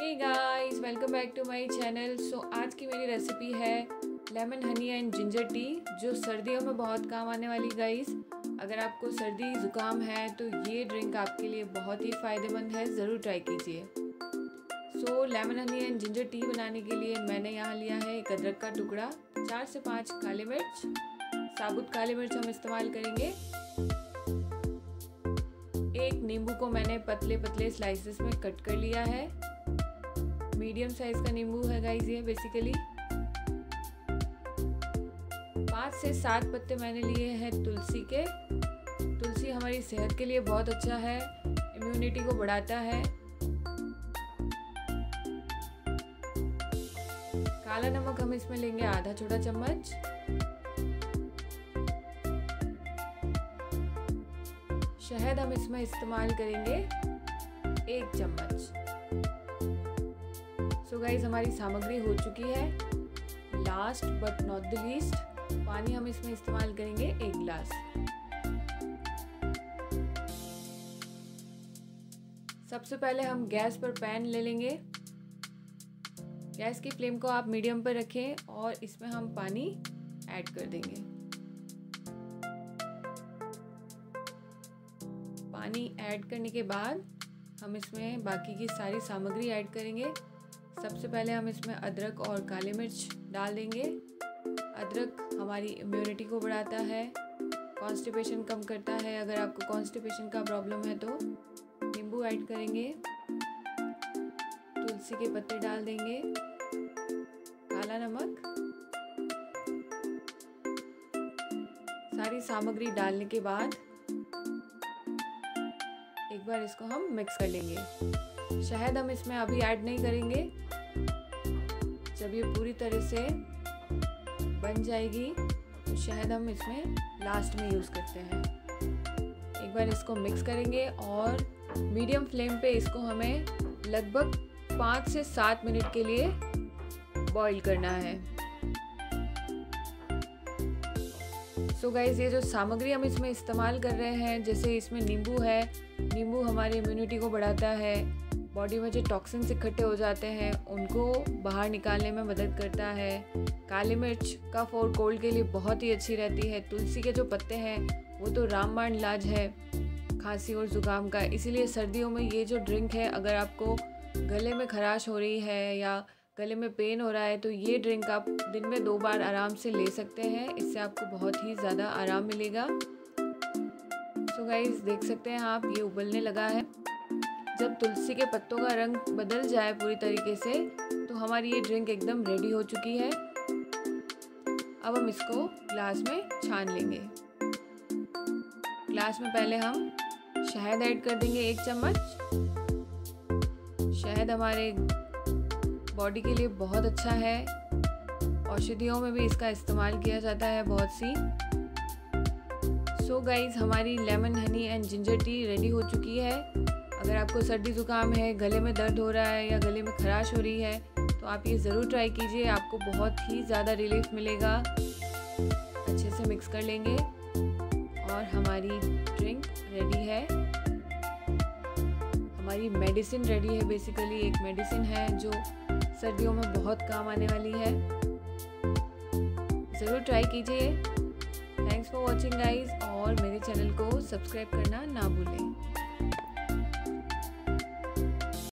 Hey guys, welcome back to my channel. So आज की मेरी रेसिपी है lemon honey and ginger tea, जो सर्दियों में बहुत काम आने वाली। गाइस, अगर आपको सर्दी ज़ुकाम है तो ये ड्रिंक आपके लिए बहुत ही फ़ायदेमंद है, ज़रूर ट्राई कीजिए। So lemon honey and ginger tea बनाने के लिए मैंने यहाँ लिया है एक अदरक का टुकड़ा, 4 से 5 काली मिर्च, साबुत काली मिर्च हम इस्तेमाल करेंगे। एक नींबू को मैंने पतले पतले स्लाइसेस में कट कर लिया है, मीडियम साइज का नींबू है गाइस ये बेसिकली। 5 से 7 पत्ते मैंने लिए हैं तुलसी के। तुलसी हमारी सेहत के लिए बहुत अच्छा है, इम्यूनिटी को बढ़ाता है। काला नमक हम इसमें लेंगे आधा छोटा चम्मच। शहद हम इसमें इस्तेमाल करेंगे 1 चम्मच। सो गाइस, हमारी सामग्री हो चुकी है। Last but not the least, पानी हम इसमें इस्तेमाल करेंगे 1 गिलास। सबसे पहले हम गैस पर पैन ले लेंगे। गैस की फ्लेम को आप मीडियम पर रखें और इसमें हम पानी ऐड कर देंगे। पानी ऐड करने के बाद हम इसमें बाकी की सारी सामग्री ऐड करेंगे। सबसे पहले हम इसमें अदरक और काली मिर्च डाल देंगे। अदरक हमारी इम्यूनिटी को बढ़ाता है, कॉन्स्टिपेशन कम करता है। अगर आपको कॉन्स्टिपेशन का प्रॉब्लम है तो नींबू ऐड करेंगे। तुलसी के पत्ते डाल देंगे, काला नमक। सारी सामग्री डालने के बाद एक बार इसको हम मिक्स कर लेंगे। शहद हम इसमें अभी ऐड नहीं करेंगे, जब ये पूरी तरह से बन जाएगी तो शहद हम इसमें लास्ट में यूज़ करते हैं। एक बार इसको मिक्स करेंगे और मीडियम फ्लेम पे इसको हमें लगभग 5 से 7 मिनट के लिए बॉईल करना है। सो गाइस, ये जो सामग्री हम इसमें इस्तेमाल कर रहे हैं, जैसे इसमें नींबू है, नींबू हमारी इम्यूनिटी को बढ़ाता है, बॉडी में जो टॉक्सिन्स इकट्ठे हो जाते हैं उनको बाहर निकालने में मदद करता है। काली मिर्च कफ और कोल्ड के लिए बहुत ही अच्छी रहती है। तुलसी के जो पत्ते हैं वो तो रामबाण इलाज है खांसी और ज़ुकाम का। इसीलिए सर्दियों में ये जो ड्रिंक है, अगर आपको गले में खराश हो रही है या गले में पेन हो रहा है तो ये ड्रिंक आप दिन में 2 बार आराम से ले सकते हैं। इससे आपको बहुत ही ज़्यादा आराम मिलेगा। सो गाइस, देख सकते हैं आप, ये उबलने लगा है। जब तुलसी के पत्तों का रंग बदल जाए पूरी तरीके से तो हमारी ये ड्रिंक एकदम रेडी हो चुकी है। अब हम इसको ग्लास में छान लेंगे। ग्लास में पहले हम शहद ऐड कर देंगे 1 चम्मच। शहद हमारे बॉडी के लिए बहुत अच्छा है, औषधियों में भी इसका इस्तेमाल किया जाता है बहुत सी। सो गाइस, हमारी lemon honey and ginger T ready हो चुकी है। अगर आपको सर्दी ज़ुकाम है, गले में दर्द हो रहा है या गले में खराश हो रही है तो आप ये ज़रूर ट्राई कीजिए, आपको बहुत ही ज़्यादा रिलीफ मिलेगा। अच्छे से मिक्स कर लेंगे और हमारी ड्रिंक रेडी है। हमारी मेडिसिन रेडी है। बेसिकली एक मेडिसिन है जो सर्दियों में बहुत काम आने वाली है। ज़रूर ट्राई कीजिए। थैंक्स फॉर वॉचिंग गाइज, और मेरे चैनल को सब्सक्राइब करना ना भूलें।